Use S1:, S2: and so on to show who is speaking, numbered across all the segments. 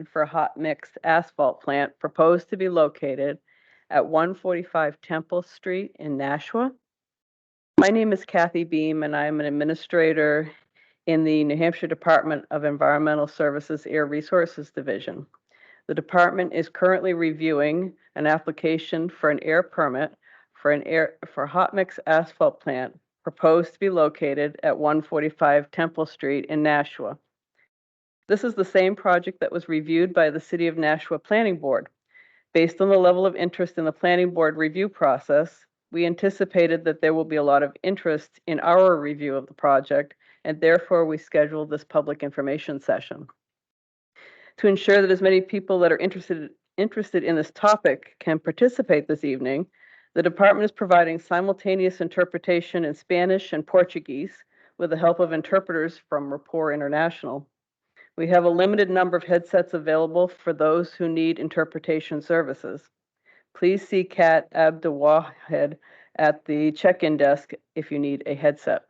S1: for hot mix asphalt plant proposed to be located at 145 Temple Street in Nashua. My name is Kathy Beam, and I am an administrator in the New Hampshire Department of Environmental Services Air Resources Division. The department is currently reviewing an application for an air permit for hot mix asphalt plant proposed to be located at 145 Temple Street in Nashua. This is the same project that was reviewed by the City of Nashua Planning Board. Based on the level of interest in the Planning Board review process, we anticipated that there will be a lot of interest in our review of the project, and therefore we scheduled this public information session. To ensure that as many people that are interested in this topic can participate this evening, the department is providing simultaneous interpretation in Spanish and Portuguese with the help of interpreters from Rapport International. We have a limited number of headsets available for those who need interpretation services. Please see Kat Abdelwahed at the check-in desk if you need a headset.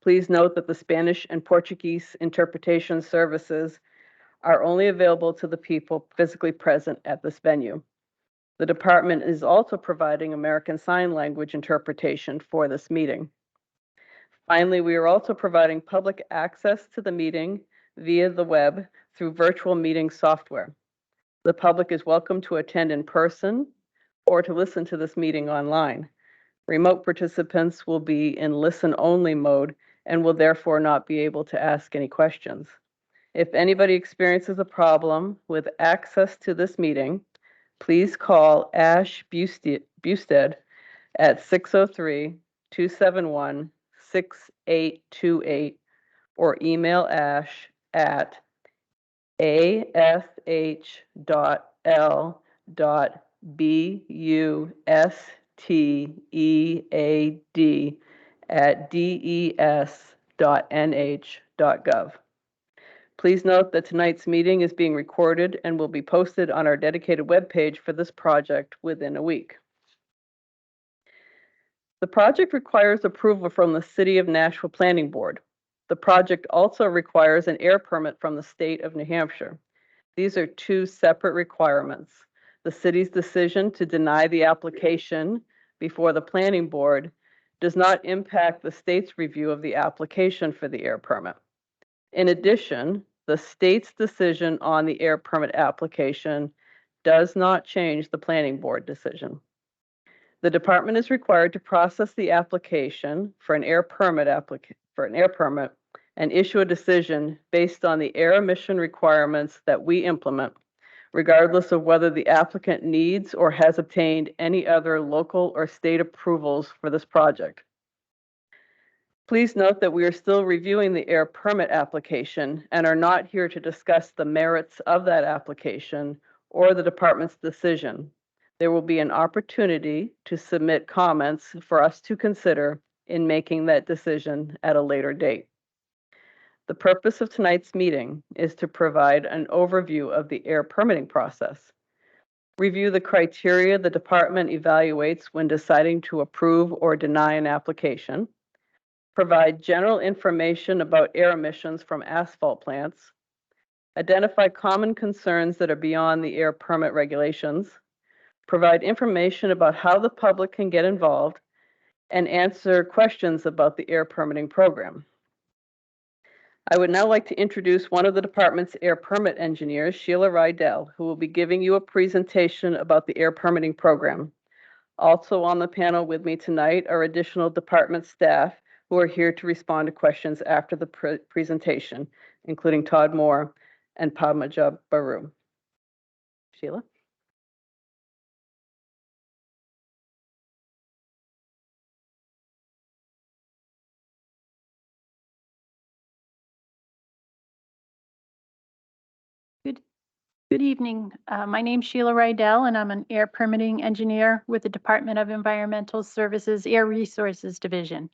S1: Please note that the Spanish and Portuguese interpretation services are only available to the people physically present at this venue. The department is also providing American Sign Language interpretation for this meeting. Finally, we are also providing public access to the meeting via the web through virtual meeting software. The public is welcome to attend in person or to listen to this meeting online. Remote participants will be in listen-only mode and will therefore not be able to ask any questions. If anybody experiences a problem with access to this meeting, please call Ash Busted at 603-271-6828 or email Ash at ash.l.bustead@des.nh.gov. Please note that tonight's meeting is being recorded and will be posted on our dedicated webpage for this project within a week. The project requires approval from the City of Nashua Planning Board. The project also requires an air permit from the state of New Hampshire. These are two separate requirements. The city's decision to deny the application before the planning board does not impact the state's review of the application for the air permit. In addition, the state's decision on the air permit application does not change the planning board decision. The department is required to process the application for an air permit and issue a decision based on the air emission requirements that we implement, regardless of whether the applicant needs or has obtained any other local or state approvals for this project. Please note that we are still reviewing the air permit application and are not here to discuss the merits of that application or the department's decision. There will be an opportunity to submit comments for us to consider in making that decision at a later date. The purpose of tonight's meeting is to provide an overview of the air permitting process, review the criteria the department evaluates when deciding to approve or deny an application, provide general information about air emissions from asphalt plants, identify common concerns that are beyond the air permit regulations, provide information about how the public can get involved, and answer questions about the air permitting program. I would now like to introduce one of the department's air permit engineers, Sheila Rydell, who will be giving you a presentation about the air permitting program. Also on the panel with me tonight are additional department staff who are here to respond to questions after the presentation, including Todd Moore and Padmaja Baru. Sheila?
S2: Good evening. My name's Sheila Rydell, and I'm an air permitting engineer with the Department of Environmental Services Air Resources Division.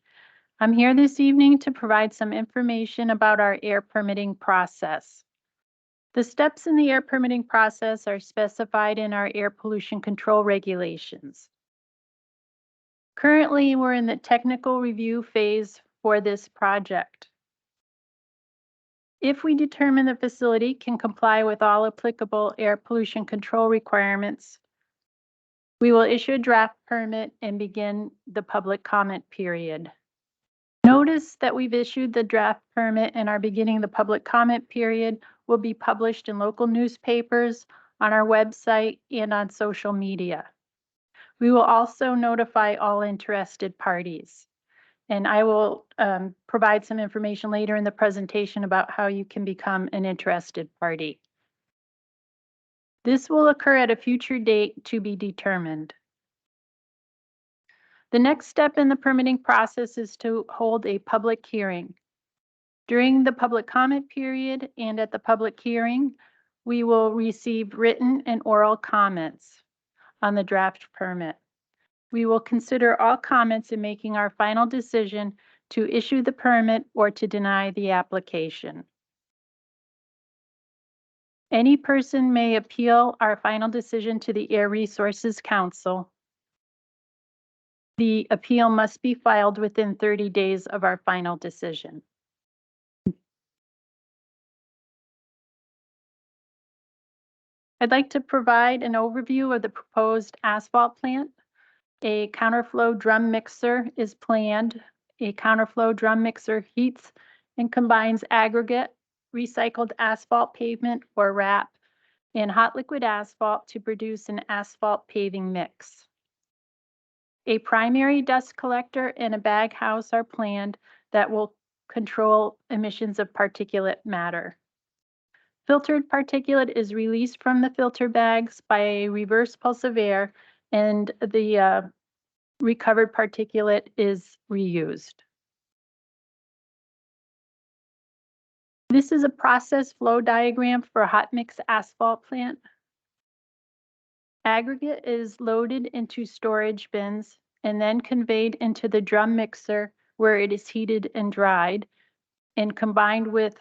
S2: I'm here this evening to provide some information about our air permitting process. The steps in the air permitting process are specified in our air pollution control regulations. Currently, we're in the technical review phase for this project. If we determine the facility can comply with all applicable air pollution control requirements, we will issue a draft permit and begin the public comment period. Notice that we've issued the draft permit and are beginning the public comment period will be published in local newspapers, on our website, and on social media. We will also notify all interested parties. And I will provide some information later in the presentation about how you can become an interested party. This will occur at a future date to be determined. The next step in the permitting process is to hold a public hearing. During the public comment period and at the public hearing, we will receive written and oral comments on the draft permit. We will consider all comments in making our final decision to issue the permit or to deny the application. Any person may appeal our final decision to the Air Resources Council. The appeal must be filed within 30 days of our final decision. I'd like to provide an overview of the proposed asphalt plant. A counterflow drum mixer is planned. A counterflow drum mixer heats and combines aggregate, recycled asphalt pavement or RAP, and hot liquid asphalt to produce an asphalt paving mix. A primary dust collector and a bag house are planned that will control emissions of particulate matter. Filtered particulate is released from the filter bags by a reverse pulse of air, and the recovered particulate is reused. This is a process flow diagram for a hot mix asphalt plant. Aggregate is loaded into storage bins and then conveyed into the drum mixer where it is heated and dried and combined with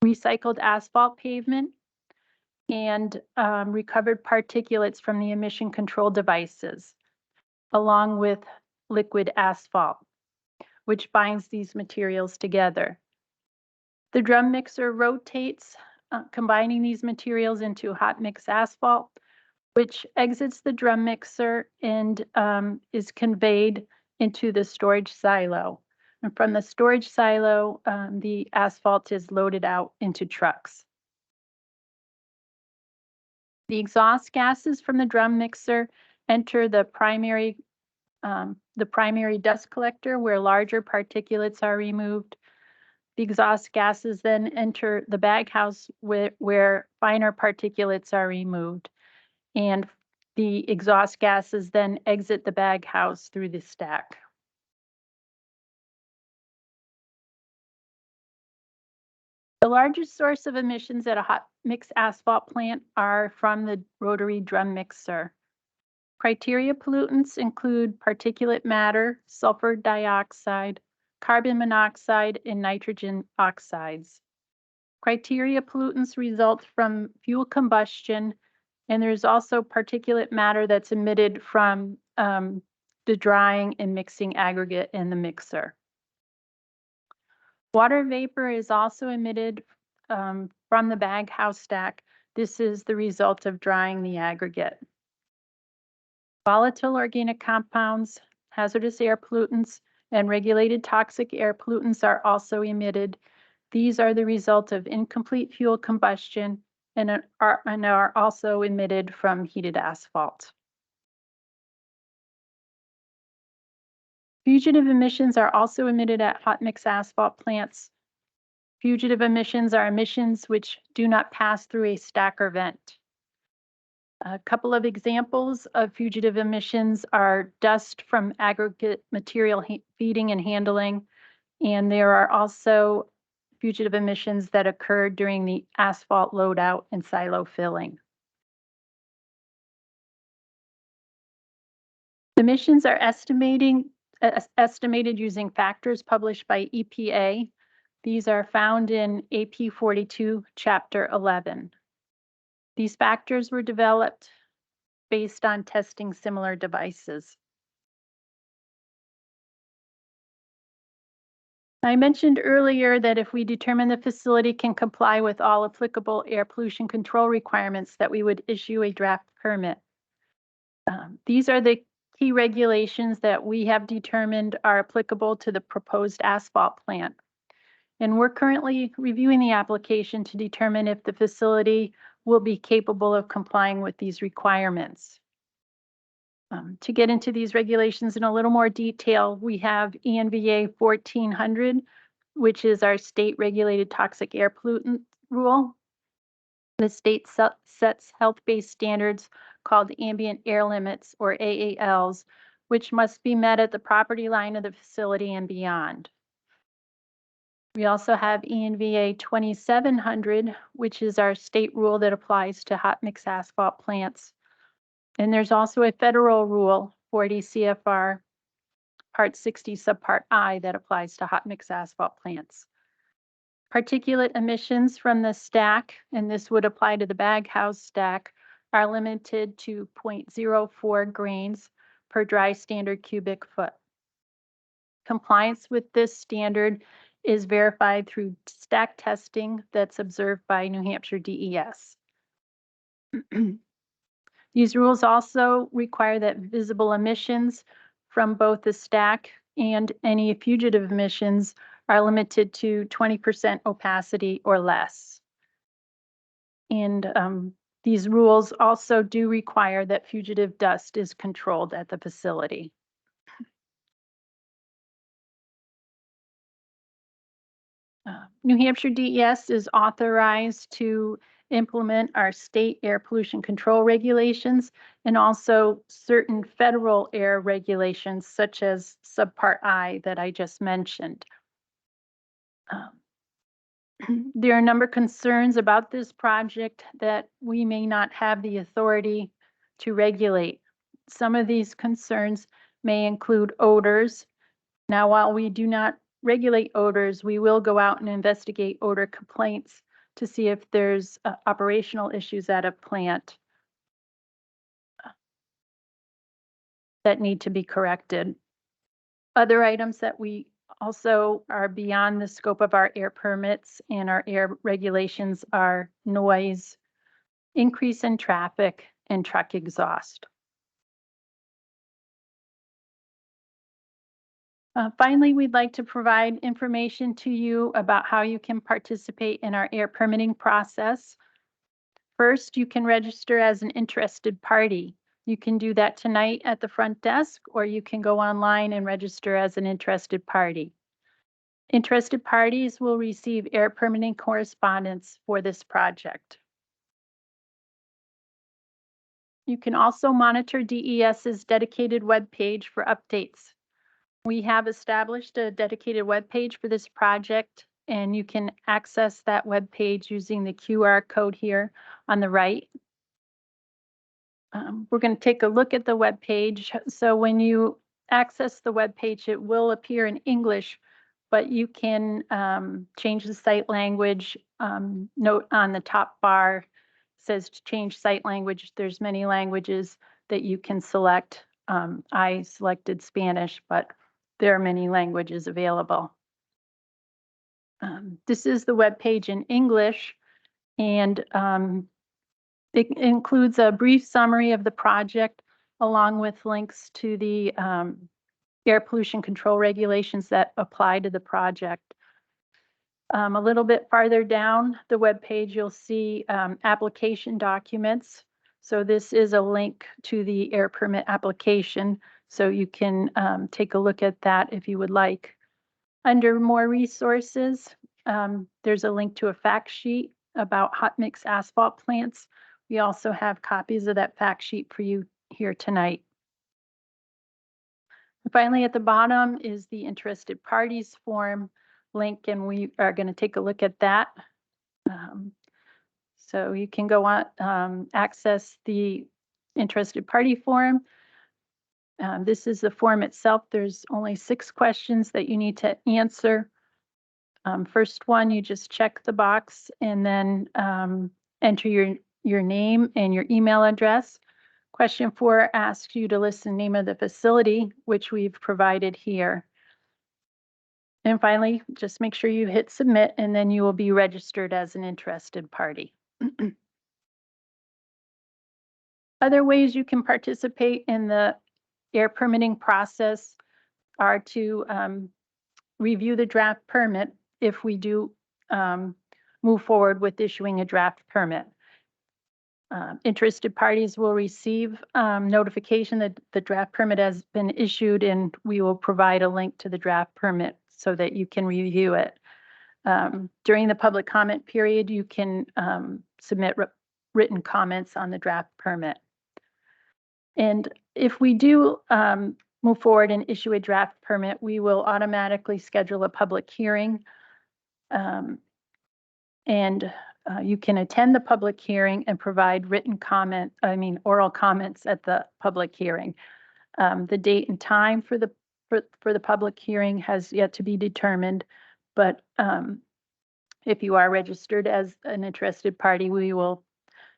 S2: recycled asphalt pavement and recovered particulates from the emission control devices, along with liquid asphalt, which binds these materials together. The drum mixer rotates, combining these materials into hot mix asphalt, which exits the drum mixer and is conveyed into the storage silo. And from the storage silo, the asphalt is loaded out into trucks. The exhaust gases from the drum mixer enter the primary dust collector where larger particulates are removed. The exhaust gases then enter the bag house where finer particulates are removed. And the exhaust gases then exit the bag house through the stack. The largest source of emissions at a hot mix asphalt plant are from the rotary drum mixer. Criteria pollutants include particulate matter, sulfur dioxide, carbon monoxide, and nitrogen oxides. Criteria pollutants result from fuel combustion, and there's also particulate matter that's emitted from the drying and mixing aggregate in the mixer. Water vapor is also emitted from the bag house stack. This is the result of drying the aggregate. Volatile organic compounds, hazardous air pollutants, and regulated toxic air pollutants are also emitted. These are the result of incomplete fuel combustion and are also emitted from heated asphalt. Fugitive emissions are also emitted at hot mix asphalt plants. Fugitive emissions are emissions which do not pass through a stacker vent. A couple of examples of fugitive emissions are dust from aggregate material feeding and handling, and there are also fugitive emissions that occur during the asphalt load out and silo filling. Emissions are estimated using factors published by EPA. These are found in AP 42, Chapter 11. These factors were developed based on testing similar devices. I mentioned earlier that if we determine the facility can comply with all applicable air pollution control requirements, that we would issue a draft permit. These are the key regulations that we have determined are applicable to the proposed asphalt plant. And we're currently reviewing the application to determine if the facility will be capable of complying with these requirements. To get into these regulations in a little more detail, we have ENVA 1400, which is our state regulated toxic air pollutant rule. The state sets health-based standards called ambient air limits, or AALs, which must be met at the property line of the facility and beyond. We also have ENVA 2700, which is our state rule that applies to hot mix asphalt plants. And there's also a federal rule, 40 CFR Part 60 Subpart I, that applies to hot mix asphalt plants. Particulate emissions from the stack, and this would apply to the bag house stack, are limited to 0.04 grains per dry standard cubic foot. Compliance with this standard is verified through stack testing that's observed by New Hampshire DES. These rules also require that visible emissions from both the stack and any fugitive emissions are limited to 20% opacity or less. And these rules also do require that fugitive dust is controlled at the facility. New Hampshire DES is authorized to implement our state air pollution control regulations and also certain federal air regulations such as Subpart I that I just mentioned. There are a number of concerns about this project that we may not have the authority to regulate. Some of these concerns may include odors. Now, while we do not regulate odors, we will go out and investigate odor complaints to see if there's operational issues at a plant that need to be corrected. Other items that we also are beyond the scope of our air permits and our air regulations are noise, increase in traffic, and truck exhaust. Finally, we'd like to provide information to you about how you can participate in our air permitting process. First, you can register as an interested party. You can do that tonight at the front desk, or you can go online and register as an interested party. Interested parties will receive air permitting correspondence for this project. You can also monitor DES's dedicated webpage for updates. We have established a dedicated web page for this project, and you can access that web page using the QR code here on the right. We're going to take a look at the web page. So when you access the web page, it will appear in English, but you can change the site language. Note on the top bar says to change site language. There's many languages that you can select. I selected Spanish, but there are many languages available. This is the web page in English, and it includes a brief summary of the project along with links to the air pollution control regulations that apply to the project. A little bit farther down the web page, you'll see application documents. So this is a link to the air permit application. So you can take a look at that if you would like. Under more resources, there's a link to a fact sheet about hot mix asphalt plants. We also have copies of that fact sheet for you here tonight. And finally, at the bottom is the interested parties form link, and we are going to take a look at that. So you can go on, access the interested party form. This is the form itself. There's only 6 questions that you need to answer. First one, you just check the box and then enter your name and your email address. Question 4 asks you to list the name of the facility, which we've provided here. And finally, just make sure you hit submit, and then you will be registered as an interested party. Other ways you can participate in the air permitting process are to review the draft permit if we do move forward with issuing a draft permit. Interested parties will receive notification that the draft permit has been issued, and we will provide a link to the draft permit so that you can review it. During the public comment period, you can submit written comments on the draft permit. And if we do move forward and issue a draft permit, we will automatically schedule a public hearing. You can attend the public hearing and provide oral comments at the public hearing. The date and time for the public hearing has yet to be determined, but if you are registered as an interested party, we will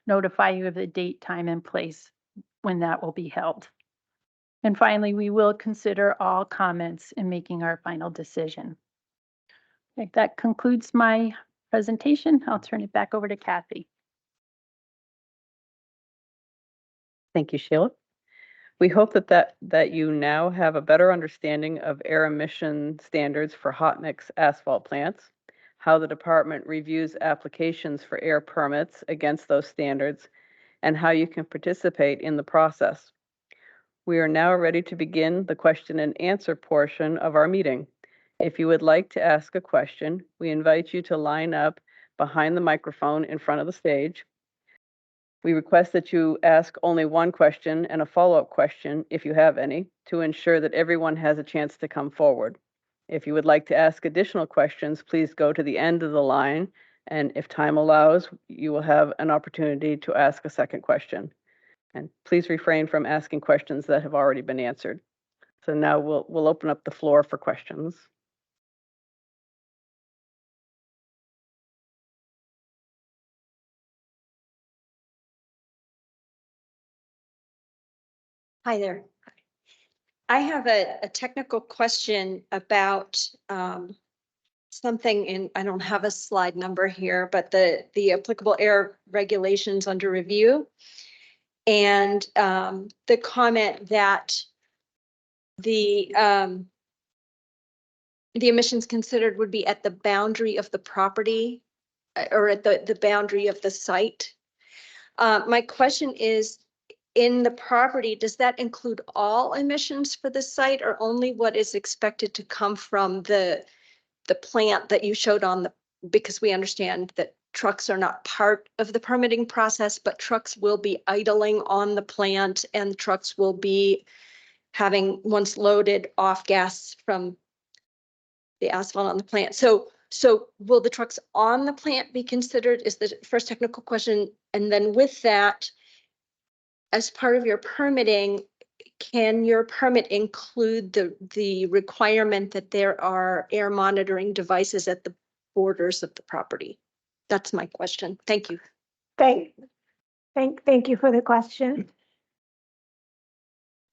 S2: notify you of the date, time, and place when that will be held. And finally, we will consider all comments in making our final decision. Okay, that concludes my presentation. I'll turn it back over to Kathy.
S1: Thank you, Sheila. We hope that you now have a better understanding of air emission standards for hot mix asphalt plants, how the department reviews applications for air permits against those standards, and how you can participate in the process. We are now ready to begin the question and answer portion of our meeting. If you would like to ask a question, we invite you to line up behind the microphone in front of the stage. We request that you ask only one question and a follow-up question, if you have any, to ensure that everyone has a chance to come forward. If you would like to ask additional questions, please go to the end of the line, and if time allows, you will have an opportunity to ask a second question. And please refrain from asking questions that have already been answered. So now we'll open up the floor for questions.
S3: Hi there. I have a technical question about something in, I don't have a slide number here, but the applicable air regulations under review. And the comment that the emissions considered would be at the boundary of the property or at the boundary of the site. My question is, in the property, does that include all emissions for the site or only what is expected to come from the plant that you showed on because we understand that trucks are not part of the permitting process, but trucks will be idling on the plant and the trucks will be having, once loaded, off gas from the asphalt on the plant. So will the trucks on the plant be considered is the first technical question. And then with that, as part of your permitting, can your permit include the requirement that there are air monitoring devices at the borders of the property? That's my question. Thank you.
S4: Thank you for the question.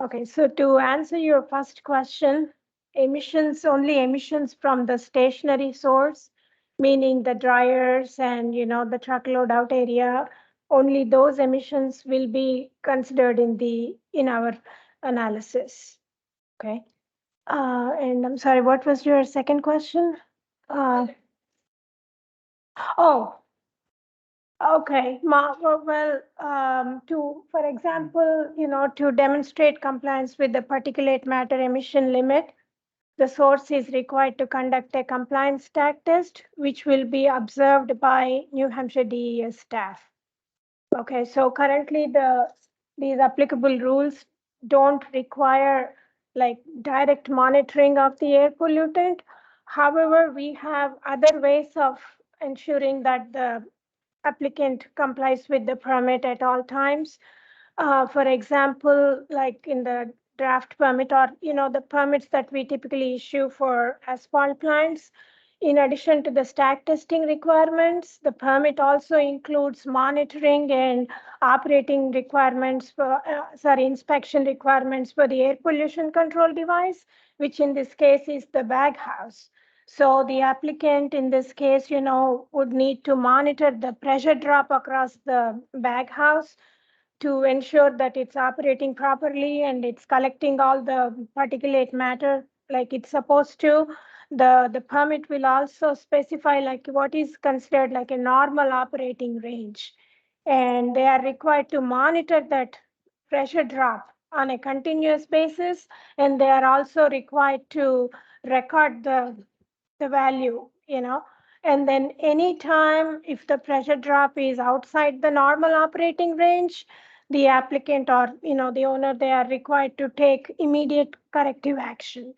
S4: Okay, so to answer your first question, only emissions from the stationary source, meaning the dryers and the truck load out area, only those emissions will be considered in our analysis. Okay. And I'm sorry, what was your second question? Oh, okay. For example, to demonstrate compliance with the particulate matter emission limit, the source is required to conduct a compliance stack test, which will be observed by New Hampshire DES staff. Okay, so currently these applicable rules don't require direct monitoring of the air pollutant. However, we have other ways of ensuring that the applicant complies with the permit at all times. For example, like in the draft permit or the permits that we typically issue for asphalt plants, in addition to the stack testing requirements, the permit also includes monitoring and operating requirements for inspection requirements for the air pollution control device, which in this case is the bag house. So the applicant in this case, would need to monitor the pressure drop across the bag house to ensure that it's operating properly and it's collecting all the particulate matter like it's supposed to. The permit will also specify like what is considered like a normal operating range. And they are required to monitor that pressure drop on a continuous basis. And they are also required to record the value, and then anytime if the pressure drop is outside the normal operating range, the applicant or, the owner, they are required to take immediate corrective action.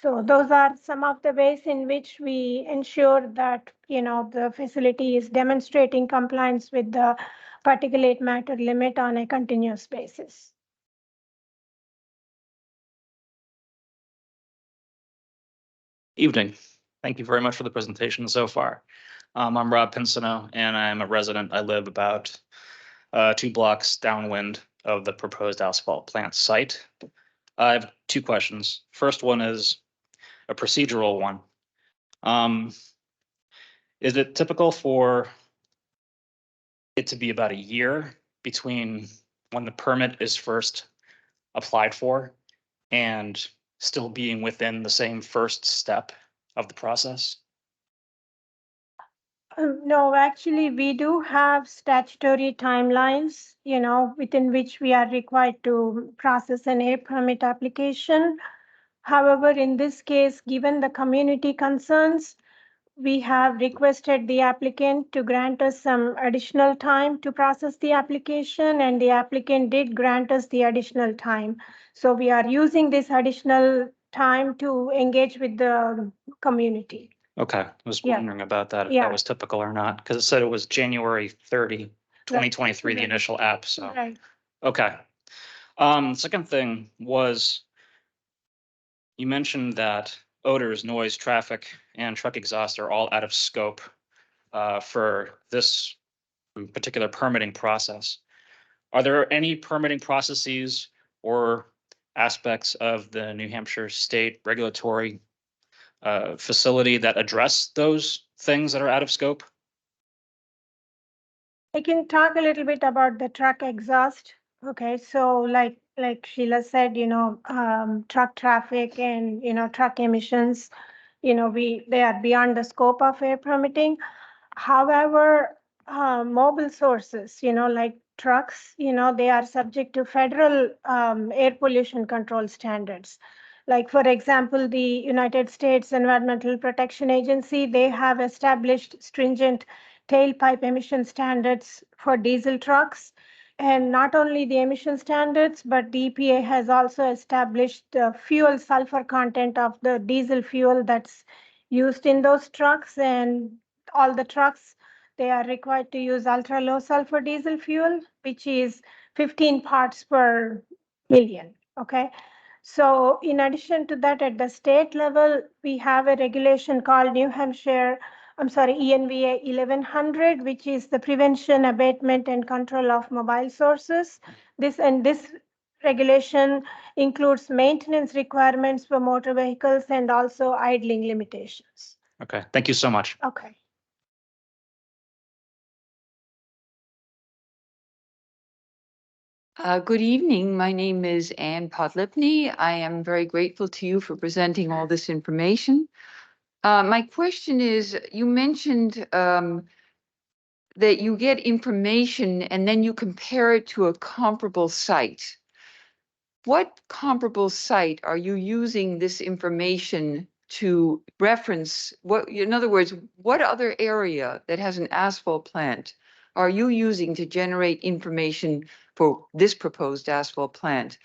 S4: So those are some of the ways in which we ensure that, the facility is demonstrating compliance with the particulate matter limit on a continuous basis.
S5: Evening. Thank you very much for the presentation so far. I'm Rob Pinsino, and I'm a resident. I live about 2 blocks downwind of the proposed asphalt plant site. I have 2 questions. First one is a procedural one. Is it typical for it to be about a year between when the permit is first applied for and still being within the same first step of the process?
S4: No, actually, we do have statutory timelines, within which we are required to process an air permit application. However, in this case, given the community concerns, we have requested the applicant to grant us some additional time to process the application, and the applicant did grant us the additional time. So we are using this additional time to engage with the community.
S5: Okay, I was
S4: Yeah.
S5: wondering about that, if
S4: Yeah.
S5: that was typical or not, because it said it was January 30, 2023, the
S4: Right.
S5: initial app, so,
S4: Right.
S5: okay. Second thing was, you mentioned that odors, noise, traffic, and truck exhaust are all out of scope for this particular permitting process. Are there any permitting processes or aspects of the New Hampshire state regulatory facility that address those things that are out of scope?
S4: I can talk a little bit about the truck exhaust. Okay, so like Sheila said, truck traffic and, truck emissions, they are beyond the scope of air permitting. However, mobile sources, like trucks, they are subject to federal air pollution control standards. Like, for example, the United States Environmental Protection Agency, they have established stringent tailpipe emission standards for diesel trucks. And not only the emission standards, but the EPA has also established the fuel sulfur content of the diesel fuel that's used in those trucks. And all the trucks, they are required to use ultra low sulfur diesel fuel, which is 15 parts per million. Okay. So in addition to that, at the state level, we have a regulation called ENVA 1100, which is the prevention, abatement, and control of mobile sources. This regulation includes maintenance requirements for motor vehicles and also idling limitations.
S5: Okay, thank you so much.
S4: Okay.
S6: Good evening. My name is Ann Podlipny. I am very grateful to you for presenting all this information. My question is, you mentioned that you get information and then you compare it to a comparable site. What comparable site are you using this information to reference? In other words, what other area that has an asphalt plant are you using to generate information for this proposed asphalt plant?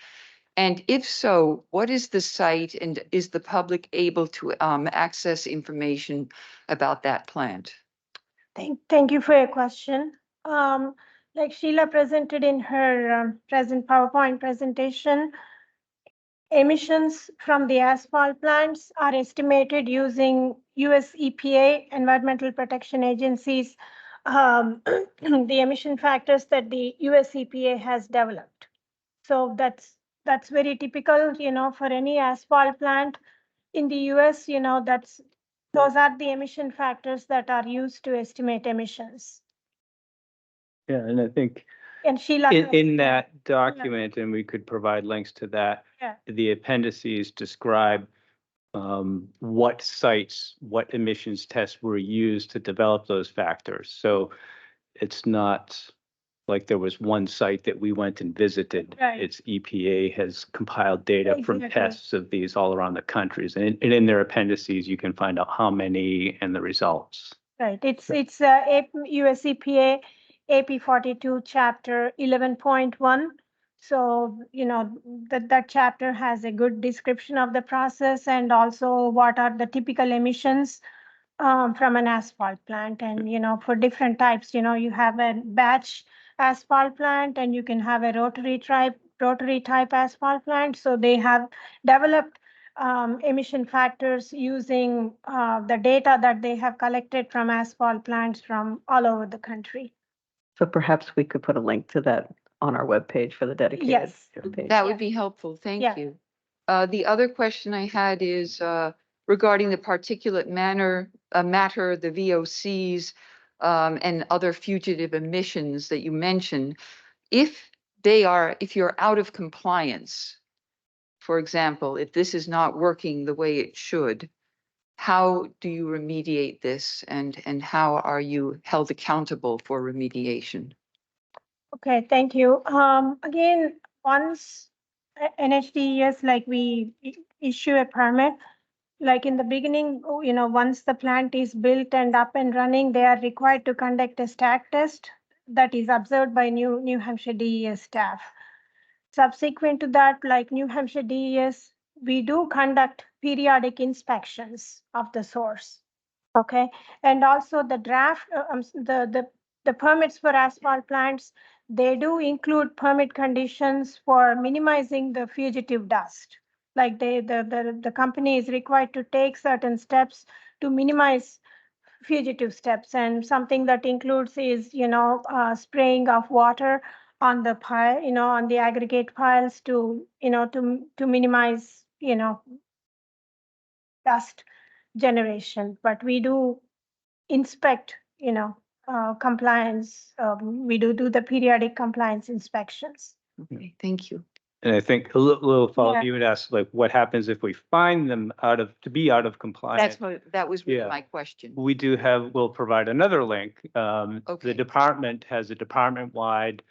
S6: And if so, what is the site, and is the public able to access information about that plant?
S4: Thank you for your question. Like Sheila presented in her present PowerPoint presentation, emissions from the asphalt plants are estimated using US EPA, Environmental Protection Agency's, the emission factors that the US EPA has developed. So that's very typical, for any asphalt plant in the US, Those are the emission factors that are used to estimate emissions.
S7: Yeah, and I think
S4: And Sheila.
S7: in that document, and we could provide links to that,
S4: Yeah.
S7: the appendices describe what sites, what emissions tests were used to develop those factors. So it's not like there was one site that we went and visited.
S4: Right.
S7: It's EPA has compiled data from
S4: Exactly.
S7: tests of these all around the countries. And in their appendices, you can find out how many and the results.
S4: Right, it's US EPA AP 42 chapter 11.1. So, you know, that chapter has a good description of the process and also what are the typical emissions from an asphalt plant. And, you know, for different types, you know, you have a batch asphalt plant and you can have a rotary type asphalt plant. So they have developed emission factors using the data that they have collected from asphalt plants from all over the country.
S1: So perhaps we could put a link to that on our webpage for the dedicated
S4: Yes.
S1: page.
S6: That
S4: Yeah.
S6: would be helpful. Thank
S4: Yeah.
S6: you. The other question I had is regarding the particulate matter, the VOCs, and other fugitive emissions that you mentioned. If you're out of compliance, for example, if this is not working the way it should, how do you remediate this and how are you held accountable for remediation?
S4: Okay, thank you. Again, once NHDES, like we issue a permit, like in the beginning, you know, once the plant is built and up and running, they are required to conduct a stack test that is observed by New Hampshire DES staff. Subsequent to that, like New Hampshire DES, we do conduct periodic inspections of the source. Okay, and also the draft, the permits for asphalt plants, they do include permit conditions for minimizing the fugitive dust. Like the company is required to take certain steps to minimize fugitive steps, and something that includes is, you know, spraying of water on the pile, you know, on the aggregate piles to, you know, to minimize, you know, dust generation. But we do inspect, you know, compliance. We do the periodic compliance inspections.
S6: Okay, thank you.
S7: And I think a little follow,
S4: Yeah.
S7: you would ask, like, what happens if we find them to be out of compliance?
S6: That was really
S7: Yeah.
S6: my question.
S7: We'll provide another link.
S6: Okay.
S7: The department has a department-wide,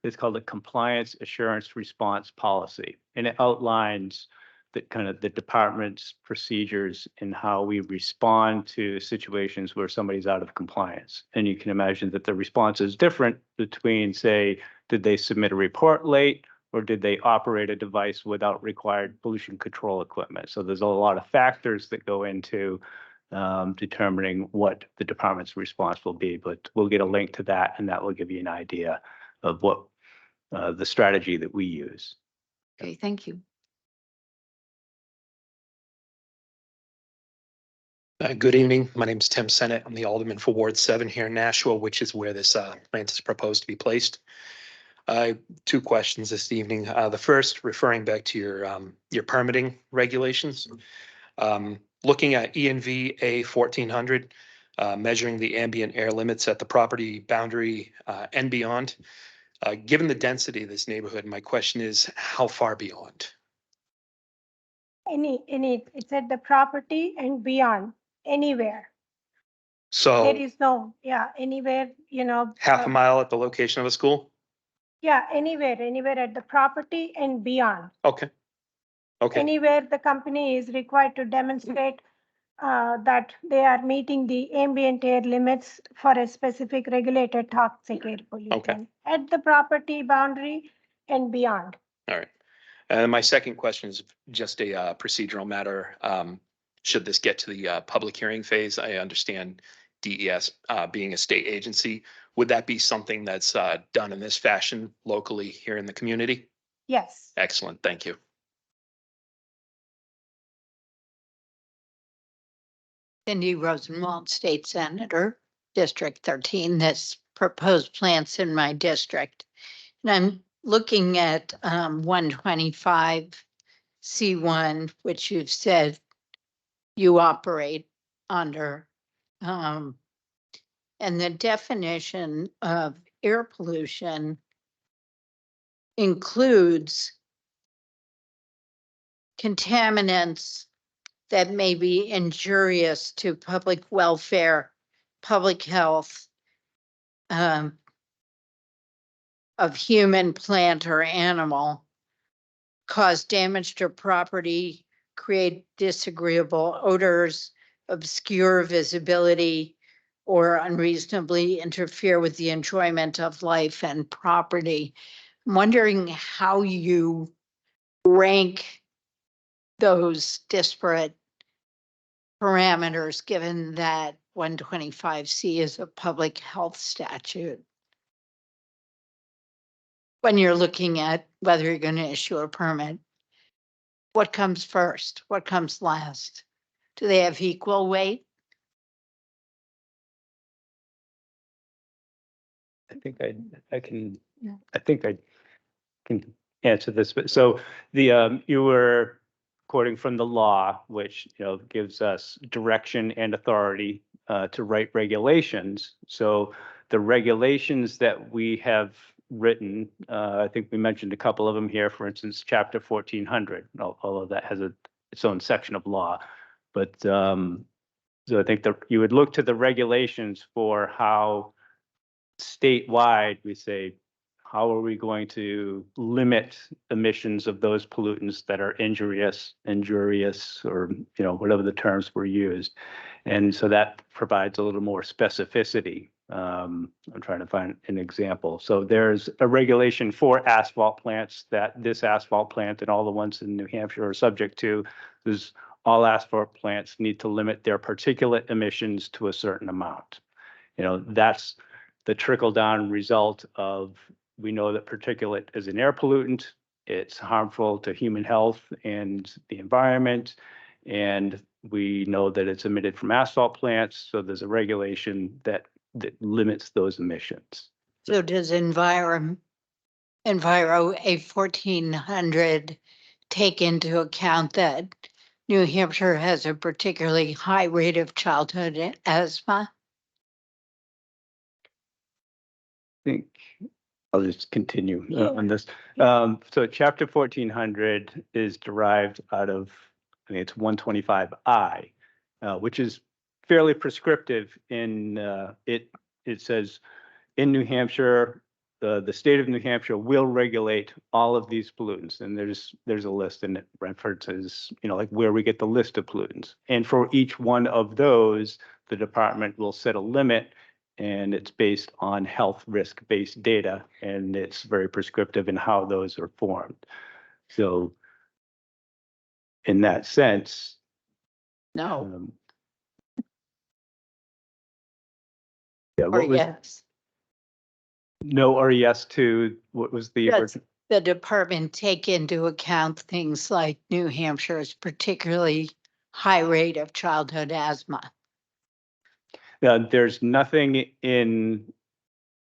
S7: it's called a compliance assurance response policy. And it outlines the department's procedures and how we respond to situations where somebody's out of compliance. And you can imagine that the response is different between, say, did they submit a report late? Or did they operate a device without required pollution control equipment? So there's a lot of factors that go into determining what the department's response will be. But we'll get a link to that, and that will give you an idea of what the strategy that we use.
S6: Okay, thank you.
S8: Good evening. My name is Tim Sennett. I'm the Alderman for Ward 7 here in Nashua, which is where this plant is proposed to be placed. Two questions this evening. The first, referring back to your permitting regulations. Looking at ENV A 1400, measuring the ambient air limits at the property boundary and beyond. Given the density of this neighborhood, my question is, how far beyond?
S4: It's at the property and beyond, anywhere.
S8: So
S4: There is no, yeah, anywhere, you know.
S8: half a mile at the location of a school?
S4: Yeah, anywhere at the property and beyond.
S8: Okay. Okay.
S4: Anywhere the company is required to demonstrate that they are meeting the ambient air limits for a specific regulated toxic air pollutant at the property boundary and beyond.
S8: All right. And my second question is just a procedural matter. Should this get to the public hearing phase, I understand DES being a state agency. Would that be something that's done in this fashion locally here in the community?
S4: Yes.
S8: Excellent. Thank you.
S9: Cindy Rosenwald, State Senator, District 13. This proposed plant's in my district. And I'm looking at 125 C1, which you've said you operate under. And the definition of air pollution includes contaminants that may be injurious to public welfare, public health, of human, plant, or animal, cause damage to property, create disagreeable odors, obscure visibility, or unreasonably interfere with the enjoyment of life and property. I'm wondering how you rank those disparate parameters, given that 125C is a public health statute. When you're looking at whether you're going to issue a permit, what comes first? What comes last? Do they have equal weight?
S7: I think I can answer this, but so you were quoting from the law, which, gives us direction and authority to write regulations. So the regulations that we have written, I think we mentioned a couple of them here, for instance, chapter 1400, although that has its own section of law. But so I think that you would look to the regulations for how statewide we say, how are we going to limit emissions of those pollutants that are injurious, or, whatever the terms were used. And so that provides a little more specificity. I'm trying to find an example. So there's a regulation for asphalt plants that this asphalt plant and all the ones in New Hampshire are subject to. Is all asphalt plants need to limit their particulate emissions to a certain amount. That's the trickle down result of, we know that particulate is an air pollutant. It's harmful to human health and the environment. And we know that it's emitted from asphalt plants. So there's a regulation that limits those emissions.
S9: So does Enviro A1400 take into account that New Hampshire has a particularly high rate of childhood asthma?
S7: I think I'll just continue on this. So chapter 1400 is derived out of, I think it's 125I, which is fairly prescriptive in it says in New Hampshire, the state of New Hampshire will regulate all of these pollutants. And there's a list, and it references, like where we get the list of pollutants. And for each one of those, the department will set a limit, and it's based on health risk-based data, and it's very prescriptive in how those are formed. So in that sense,
S9: No.
S7: Yeah,
S9: Or
S7: what was
S9: yes.
S7: no or yes to what was the
S9: Does
S7: original?
S9: the department take into account things like New Hampshire's particularly high rate of childhood asthma?
S7: There's nothing in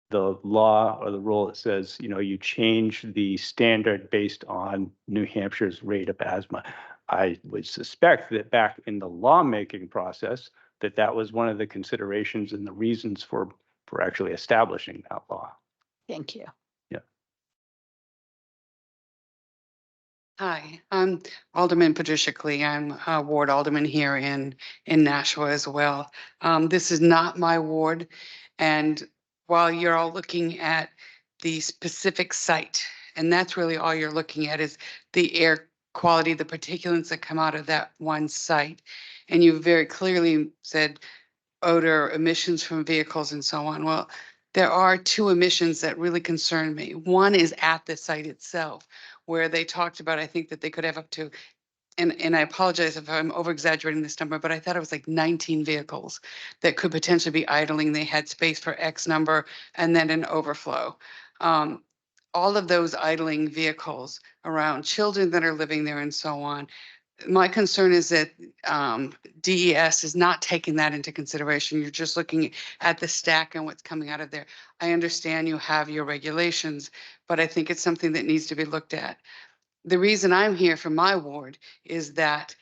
S7: the law or the rule that says, you change the standard based on New Hampshire's rate of asthma. I would suspect that back in the lawmaking process, that was one of the considerations and the reasons for actually establishing that law.
S9: Thank you.
S7: Yeah.
S10: Hi, I'm Alderman Patricia Klee. I'm a ward alderman here in Nashua as well. This is not my ward. And while you're all looking at the specific site, and that's really all you're looking at is the air quality, the particulates that come out of that one site. And you very clearly said odor, emissions from vehicles and so on. Well, there are two emissions that really concern me. One is at the site itself, where they talked about, I think that they could have up to, and I apologize if I'm over exaggerating this number, but I thought it was like 19 vehicles that could potentially be idling. They had space for X number and then an overflow. All of those idling vehicles around children that are living there and so on. My concern is that DES is not taking that into consideration. You're just looking at the stack and what's coming out of there. I understand you have your regulations, but I think it's something that needs to be looked at. The reason I'm here for my ward is that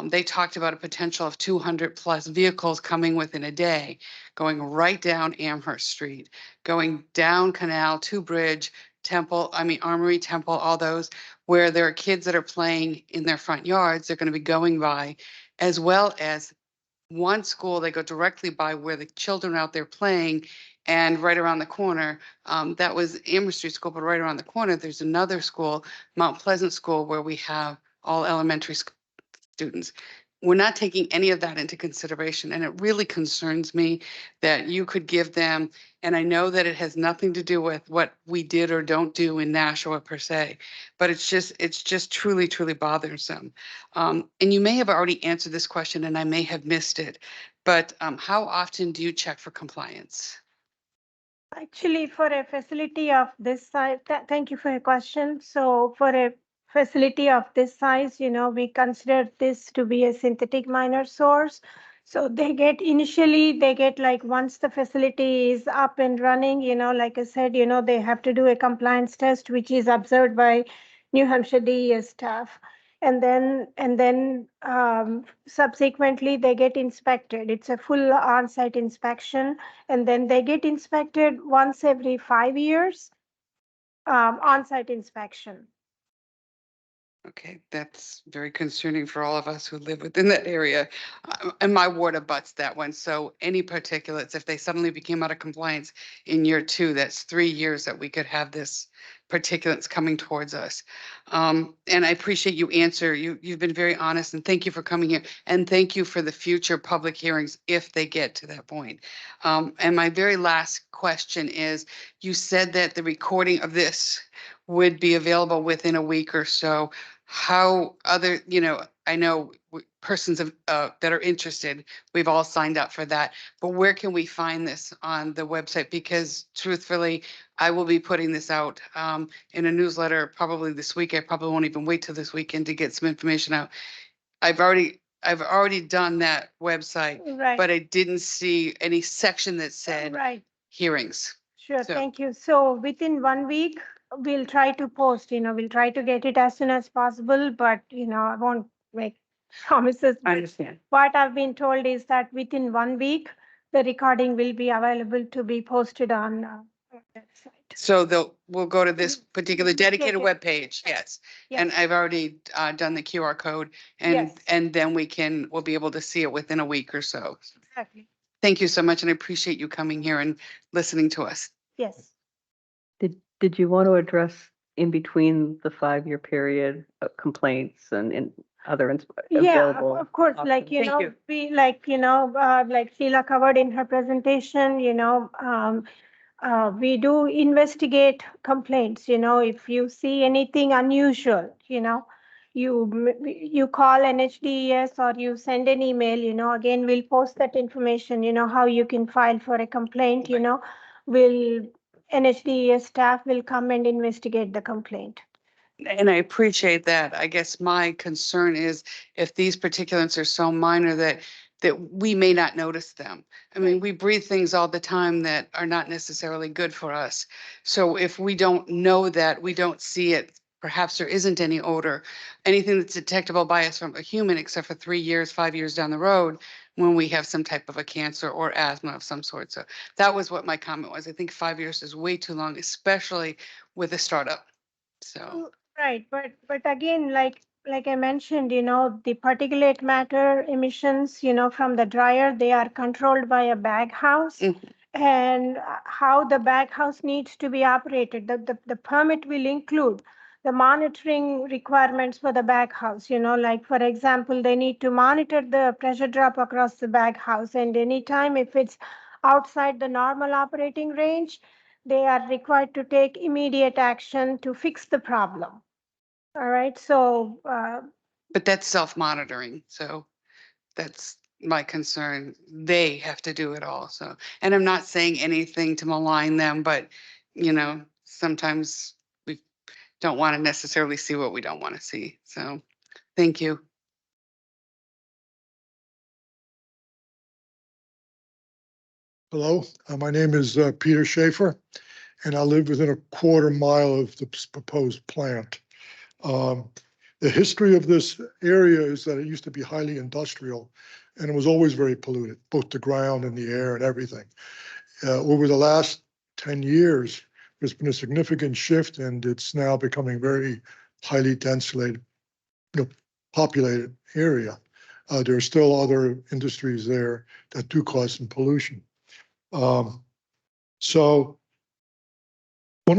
S10: They talked about a potential of 200+ vehicles coming within a day, going right down Amherst Street, going down Canal to Bridge, Armory, Temple, all those, where there are kids that are playing in their front yards, they're going to be going by, as well as one school, they go directly by where the children are out there playing, and right around the corner, that was Amherst Street School, but right around the corner, there's another school, Mount Pleasant School, where we have all elementary students. We're not taking any of that into consideration, and it really concerns me that you could give them, and I know that it has nothing to do with what we did or don't do in Nashua per se, but it's just truly, truly bothersome. And you may have already answered this question and I may have missed it, but how often do you check for compliance?
S4: Actually, for a facility of this size, thank you for your question. So for a facility of this size, we consider this to be a synthetic minor source. So initially they get like, once the facility is up and running, like I said, they have to do a compliance test, which is observed by New Hampshire DES staff. And then subsequently they get inspected. It's a full on-site inspection, and then they get inspected once every 5 years, on-site inspection.
S10: Okay, that's very concerning for all of us who live within that area. And my ward abuts that one. So any particulates, if they suddenly became out of compliance in year 2, that's 3 years that we could have this particulates coming towards us. And I appreciate you answer. You've been very honest, and thank you for coming here. And thank you for the future public hearings if they get to that point. And my very last question is, you said that the recording of this would be available within a week or so. How other, I know persons that are interested, we've all signed up for that, but where can we find this on the website? Because truthfully, I will be putting this out in a newsletter probably this week. I probably won't even wait till this weekend to get some information out. I've already done that website,
S4: Right.
S10: but I didn't see any section that said
S4: Right.
S10: hearings.
S4: Sure,
S10: So-
S4: thank you. So within 1 week, we'll try to post, we'll try to get it as soon as possible, but, I won't make promises.
S10: I understand.
S4: What I've been told is that within 1 week, the recording will be available to be posted on our website.
S10: So we'll go to this particular dedicated
S4: Yes.
S10: webpage, yes.
S4: Yes.
S10: And I've already done the QR code,
S4: Yes.
S10: and then we'll be able to see it within a week or so.
S4: Exactly.
S10: Thank you so much, and I appreciate you coming here and listening to us.
S4: Yes.
S1: Did you want to address in between the 5-year period of complaints and other
S4: Yeah,
S1: available?
S4: of course, like,
S1: options? Thank you.
S4: we, like, like Sheila covered in her presentation, we do investigate complaints, if you see anything unusual, you call NHDES or you send an email, again, we'll post that information, how you can file for a complaint, NHDES staff will come and investigate the complaint.
S10: And I appreciate that. I guess my concern is if these particulates are so minor that we may not notice them. I mean, we breathe things all the time that are not necessarily good for us. So if we don't know that, we don't see it, perhaps there isn't any odor, anything that's detectable by us from a human, except for 3 years, 5 years down the road, when we have some type of a cancer or asthma of some sort. So that was what my comment was. I think 5 years is way too long, especially with a startup. So.
S4: Right, but again, like I mentioned, the particulate matter emissions, from the dryer, they are controlled by a bag house.
S10: Mhm.
S4: And how the bag house needs to be operated, the permit will include the monitoring requirements for the bag house, like, for example, they need to monitor the pressure drop across the bag house, and anytime if it's outside the normal operating range, they are required to take immediate action to fix the problem. All right, so
S10: But that's self-monitoring, so that's my concern. They have to do it all, so. And I'm not saying anything to malign them, but, sometimes we don't want to necessarily see what we don't want to see, so, thank you.
S11: Hello, my name is Peter Schaefer, and I live within a 1/4 mile of the proposed plant. The history of this area is that it used to be highly industrial, and it was always very polluted, both the ground and the air and everything. Over the last 10 years, there's been a significant shift, and it's now becoming very highly densely, populated area. There are still other industries there that do cause some pollution. So I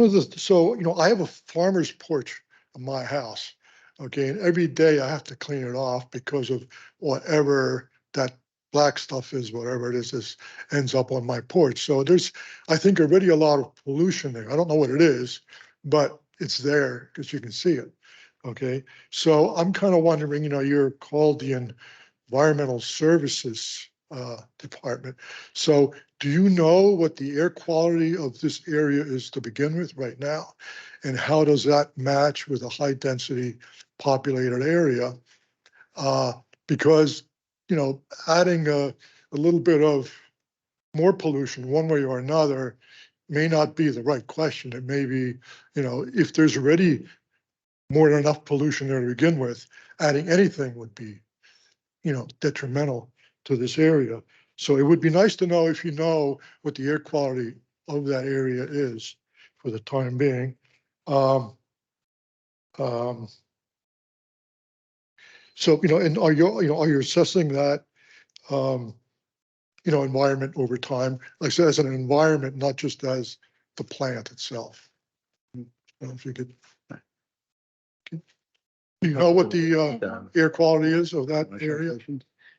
S11: have a farmer's porch in my house. Okay, and every day I have to clean it off because of whatever that black stuff is, whatever it is, this ends up on my porch. So there's, I think, already a lot of pollution there. I don't know what it is, but it's there because you can see it. Okay, so I'm kind of wondering, you're called the Environmental Services Department. So do you know what the air quality of this area is to begin with right now? And how does that match with a high density populated area? Because, adding a little bit of more pollution one way or another may not be the right question. It may be, if there's already more than enough pollution there to begin with, adding anything would be, detrimental to this area. So it would be nice to know if you know what the air quality of that area is for the time being. So, and are you assessing that, environment over time, like I said, as an environment, not just as the plant itself? I don't know if you could. Do you know what the air quality is of that area?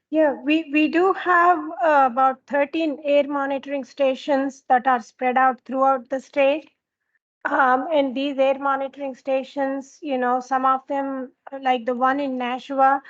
S4: Yeah, we do have about 13 air monitoring stations that are spread out throughout the state. And these air monitoring stations, some of them, like the one in Nashua,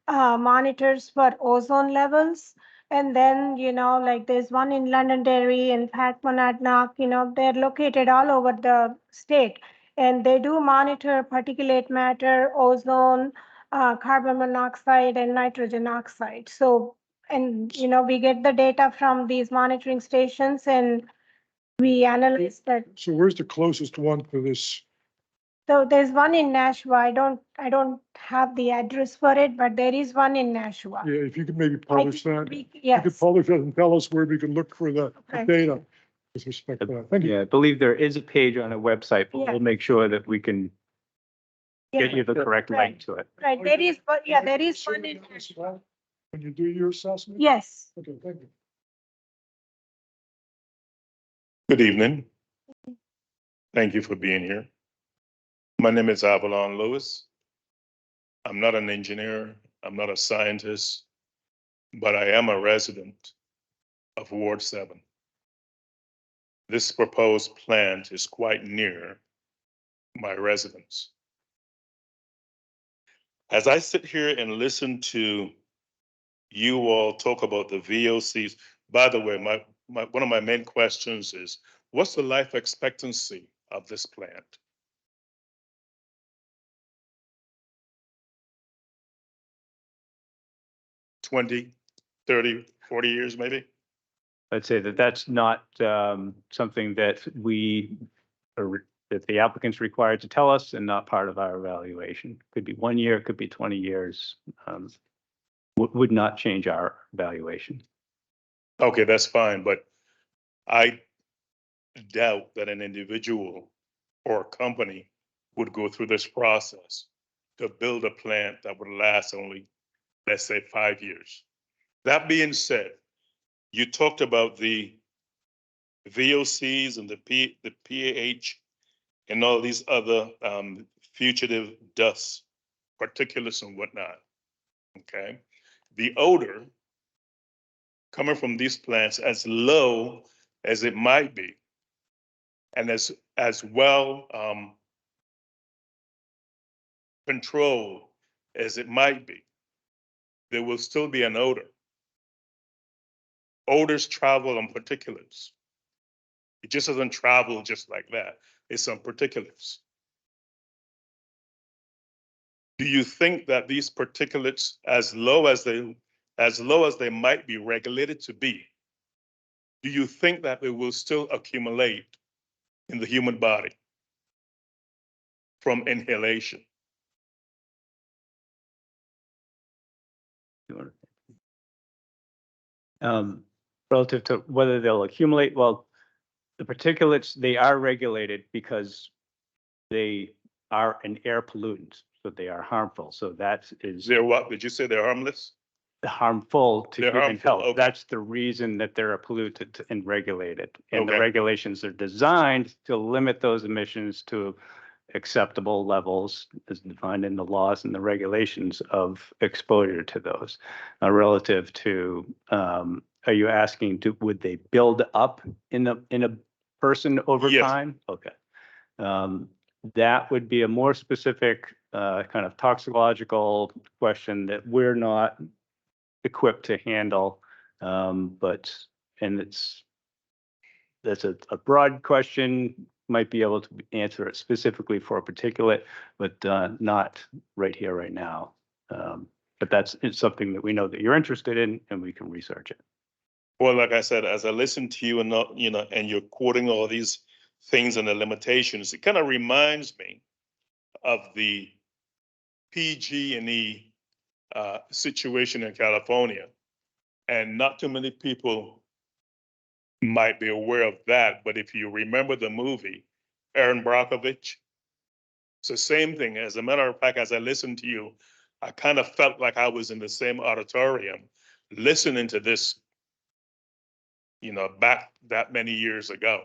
S4: monitors for ozone levels. And then, like there's one in Londonderry and Packmonadnock, they're located all over the state. And they do monitor particulate matter, ozone, carbon monoxide, and nitrogen oxide. So, and, we get the data from these monitoring stations and we analyze that.
S11: So where's the closest one to this?
S4: So there's one in Nashua. I don't have the address for it, but there is one in Nashua.
S11: Yeah, if you could maybe publish that. You could
S4: Yes.
S11: publish it and tell us where we can look for the
S4: Okay.
S11: data with respect to that. Thank you.
S7: Yeah, I believe there is a page on a website, but
S4: Yeah.
S7: we'll make sure that we can get you the correct
S4: Right.
S7: link to it.
S4: Right, there is, but yeah, there is one in.
S11: When you do your assessment?
S4: Yes.
S11: Okay, thank you.
S12: Good evening. Thank you for being here. My name is Avalon Lewis. I'm not an engineer, I'm not a scientist, but I am a resident of Ward 7. This proposed plant is quite near my residence. As I sit here and listen to you all talk about the VOCs, by the way, one of my main questions is, what's the life expectancy of this plant? 20, 30, 40 years maybe?
S7: I'd say that that's not something that that the applicant's required to tell us and not part of our evaluation. Could be 1 year, could be 20 years. Would not change our evaluation.
S12: Okay, that's fine, but I doubt that an individual or a company would go through this process to build a plant that would last only, let's say, 5 years. That being said, you talked about the VOCs and the PAH and all these other fugitive dust, particulates and whatnot, okay? The odor coming from these plants, as low as it might be, and as well controlled as it might be, there will still be an odor. Odors travel on particulates. It just doesn't travel just like that. It's on particulates. Do you think that these particulates, as low as they might be regulated to be, do you think that they will still accumulate in the human body from inhalation?
S7: You wanna- Relative to whether they'll accumulate, well, the particulates, they are regulated because they are an air pollutant, so they are harmful. So that is
S12: They're what? Did you say they're harmless?
S7: harmful to
S12: They're
S7: human
S12: harmful,
S7: health.
S12: okay.
S7: That's the reason that they're polluted and regulated. And the
S12: Okay.
S7: regulations are designed to limit those emissions to acceptable levels as defined in the laws and the regulations of exposure to those. Relative to, are you asking, would they build up in a person over
S12: Yes.
S7: time? Okay. That would be a more specific kind of toxicological question that we're not equipped to handle. But, and that's a broad question, might be able to answer it specifically for a particulate, but not right here, right now. But it's something that we know that you're interested in, and we can research it.
S12: Well, like I said, as I listen to you and not, and you're quoting all these things and the limitations, it kind of reminds me of the PG&E situation in California. And not too many people might be aware of that, but if you remember the movie, Aaron Brockovich, it's the same thing. As a matter of fact, as I listened to you, I kind of felt like I was in the same auditorium listening to this, back that many years ago.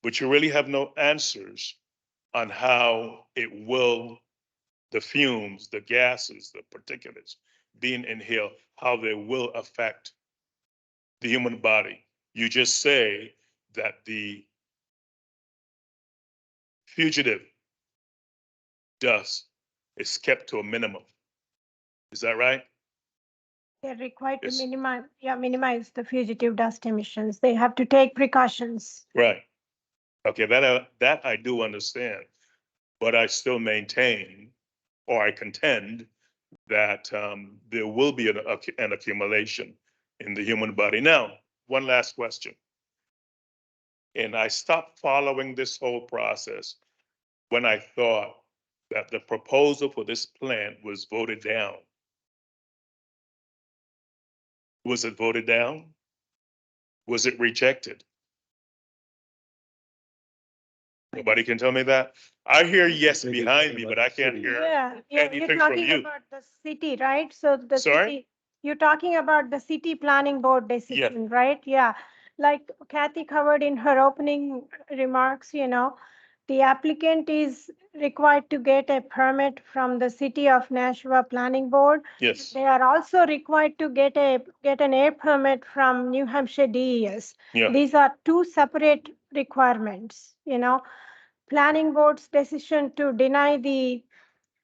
S12: But you really have no answers on how the fumes, the gases, the particulates being inhaled, how they will affect the human body. You just say that the fugitive dust is kept to a minimum. Is that right?
S4: They're required to
S12: Yes.
S4: minimize the fugitive dust emissions. They have to take precautions.
S12: Right. Okay, that I do understand, but I still maintain, or I contend, that there will be an accumulation in the human body. Now, one last question. And I stopped following this whole process when I thought that the proposal for this plant was voted down. Was it voted down? Was it rejected? Nobody can tell me that. I hear yes
S7: Maybe
S12: behind me,
S7: about
S12: but I
S7: the
S12: can't
S7: city.
S12: hear
S4: Yeah,
S12: anything
S4: you're
S12: from
S4: talking
S12: you.
S4: about the city, right? So the
S12: Sorry?
S4: city, you're talking about the city planning board decision, right? Yeah. Like Kathy covered in her opening remarks, the applicant is required to get a permit from the city of Nashua Planning Board.
S12: Yes.
S4: They are also required to get an air permit from New Hampshire DES.
S12: Yeah.
S4: These are two separate requirements, Planning board's decision to deny the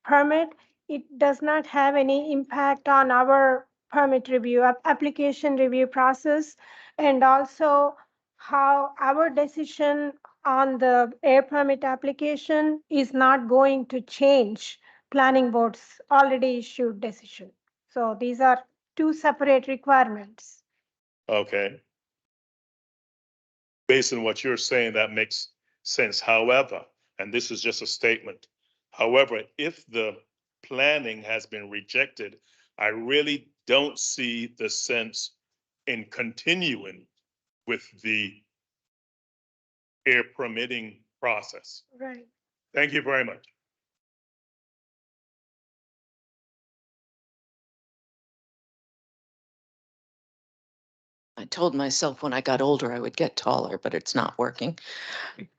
S4: permit, it does not have any impact on our permit review, application review process, and also how our decision on the air permit application is not going to change planning board's already issued decision. So these are two separate requirements.
S12: Okay. Based on what you're saying, that makes sense. However, and this is just a statement, however, if the planning has been rejected, I really don't see the sense in continuing with the air permitting process.
S4: Right.
S12: Thank you very much.
S13: I told myself when I got older I would get taller, but it's not working.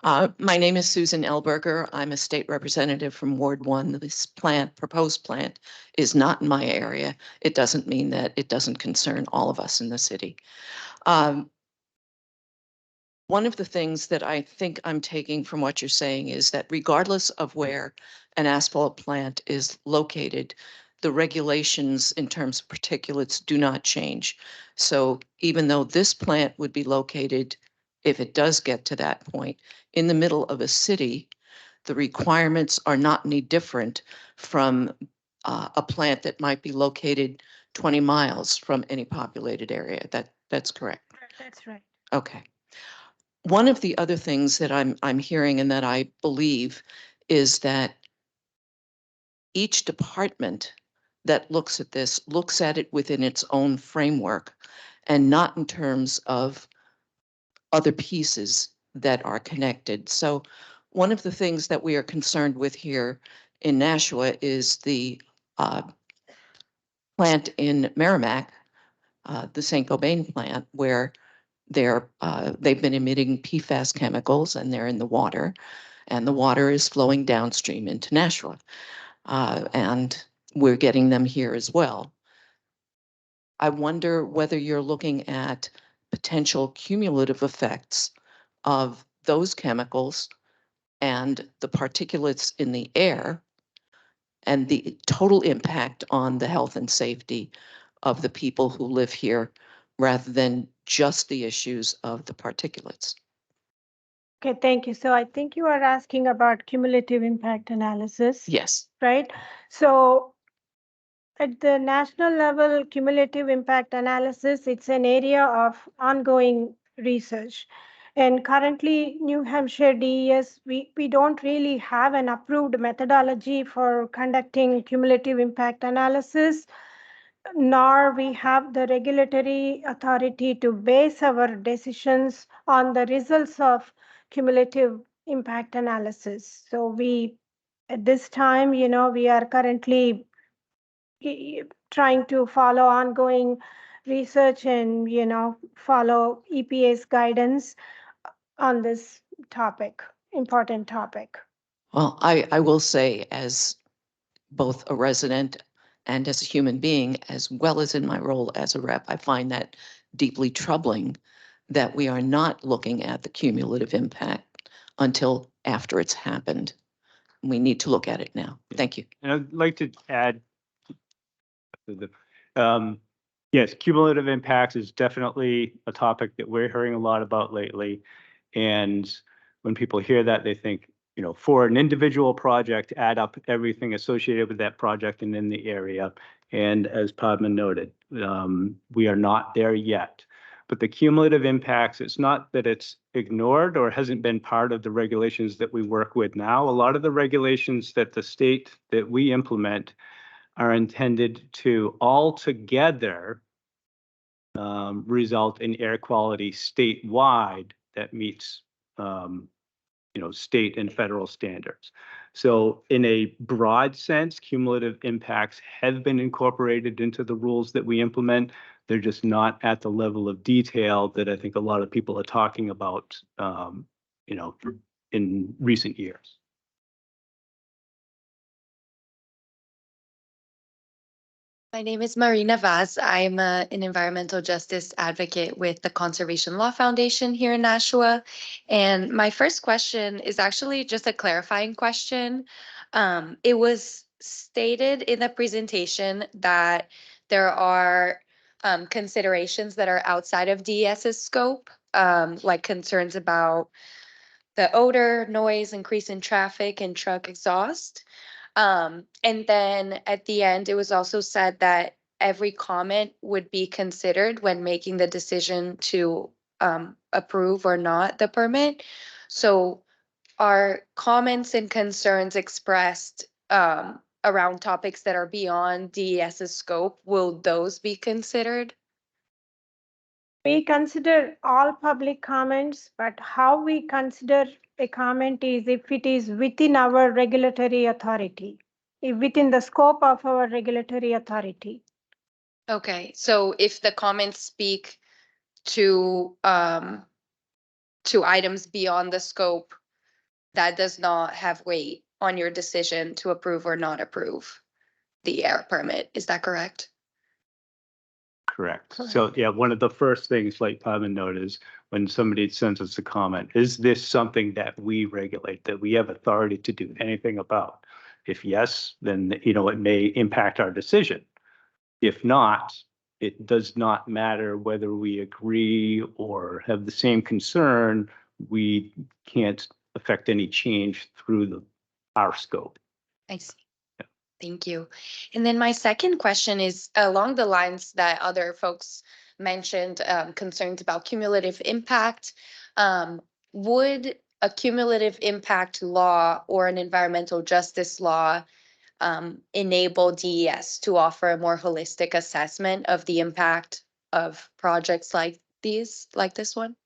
S13: My name is Susan Elberger. I'm a state representative from Ward 1. This proposed plant, is not in my area. It doesn't mean that it doesn't concern all of us in the city. One of the things that I think I'm taking from what you're saying is that regardless of where an asphalt plant is located, the regulations in terms of particulates do not change. So even though this plant would be located, if it does get to that point, in the middle of a city, the requirements are not any different from a plant that might be located 20 miles from any populated area. That's correct.
S4: That's right.
S13: Okay. One of the other things that I'm hearing and that I believe is that each department that looks at this looks at it within its own framework and not in terms of other pieces that are connected. So one of the things that we are concerned with here in Nashua is the plant in Merrimack, the St. Gobain plant, where they've been emitting PFAS chemicals and they're in the water, and the water is flowing downstream into Nashua. And we're getting them here as well. I wonder whether you're looking at potential cumulative effects of those chemicals and the particulates in the air and the total impact on the health and safety of the people who live here rather than just the issues of the particulates.
S4: Okay, thank you. So I think you are asking about cumulative impact analysis.
S13: Yes.
S4: Right? So at the national level, cumulative impact analysis, it's an area of ongoing research. And currently, New Hampshire DES, we don't really have an approved methodology for conducting cumulative impact analysis, nor we have the regulatory authority to base our decisions on the results of cumulative impact analysis. So we, at this time, we are currently trying to follow ongoing research and, follow EPA's guidance on this topic, important topic.
S13: Well, I will say, as both a resident and as a human being, as well as in my role as a rep, I find that deeply troubling that we are not looking at the cumulative impact until after it's happened. We need to look at it now. Thank you.
S7: And I'd like to add, yes, cumulative impacts is definitely a topic that we're hearing a lot about lately. And when people hear that, they think, for an individual project, add up everything associated with that project and in the area. And as Padma noted, we are not there yet. But the cumulative impacts, it's not that it's ignored or hasn't been part of the regulations that we work with now. A lot of the regulations that the state that we implement are intended to altogether result in air quality statewide that meets state and federal standards. So in a broad sense, cumulative impacts have been incorporated into the rules that we implement. They're just not at the level of detail that I think a lot of people are talking about, in recent years.
S14: My name is Marina Vaz. I'm an environmental justice advocate with the Conservation Law Foundation here in Nashua. And my first question is actually just a clarifying question. It was stated in the presentation that there are considerations that are outside of DES's scope, like concerns about the odor, noise, increase in traffic, and truck exhaust. And then at the end, it was also said that every comment would be considered when making the decision to approve or not the permit. So are comments and concerns expressed around topics that are beyond DES's scope, will those be considered?
S4: We consider all public comments, but how we consider a comment is if it is within our regulatory authority, within the scope of our regulatory authority.
S14: Okay, so if the comments speak to items beyond the scope, that does not have weight on your decision to approve or not approve the air permit. Is that correct?
S7: Correct. So yeah, one of the first things, like Padma noted, is when somebody sends us a comment, is this something that we regulate, that we have authority to do anything about? If yes, then, it may impact our decision. If not, it does not matter whether we agree or have the same concern, we can't affect any change through our scope.
S14: I see. Thank you. And then my second question is along the lines that other folks mentioned, concerns about cumulative impact. Would a cumulative impact law or an environmental justice law enable DES to offer a more holistic assessment of the impact of projects like this one?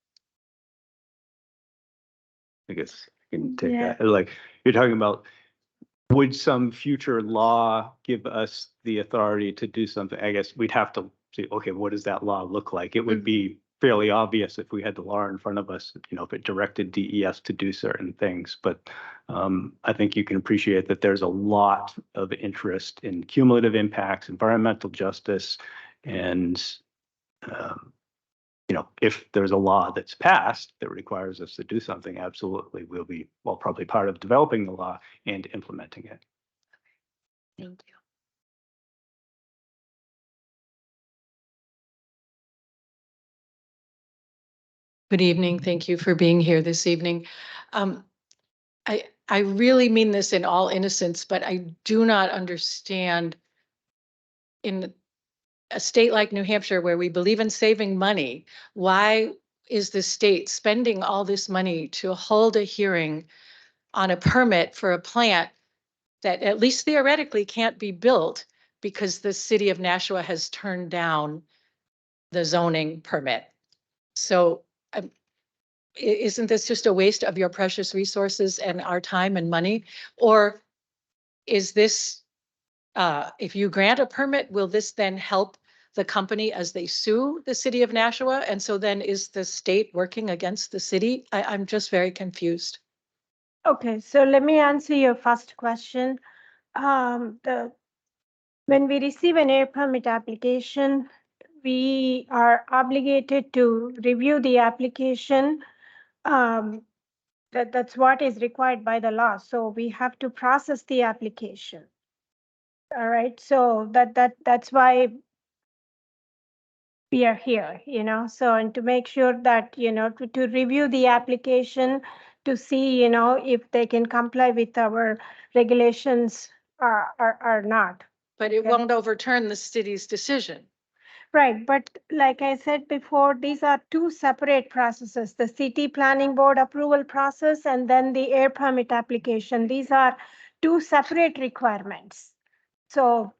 S7: I guess I can take
S4: Yeah.
S7: that. Like, you're talking about, would some future law give us the authority to do something? I guess we'd have to see, okay, what does that law look like? It would be fairly obvious if we had the law in front of us, if it directed DES to do certain things. But I think you can appreciate that there's a lot of interest in cumulative impacts, environmental justice, and if there's a law that's passed that requires us to do something, absolutely, we'll be, probably part of developing the law and implementing it.
S14: Thank you.
S15: Good evening. Thank you for being here this evening. I really mean this in all innocence, but I do not understand in a state like New Hampshire, where we believe in saving money, why is the state spending all this money to hold a hearing on a permit for a plant that at least theoretically can't be built because the city of Nashua has turned down the zoning permit? So isn't this just a waste of your precious resources and our time and money? Or is this, if you grant a permit, will this then help the company as they sue the city of Nashua? And so then is the state working against the city? I'm just very confused.
S4: Okay, so let me answer your first question. When we receive an air permit application, we are obligated to review the application. That's what is required by the law. So we have to process the application. All right, so that's why we are here, so, and to make sure that, to review the application to see, if they can comply with our regulations or not.
S15: But it
S4: Okay.
S15: won't overturn the city's decision.
S4: Right, but like I said before, these are two separate processes, the city planning board approval process and then the air permit application. These are two separate requirements. So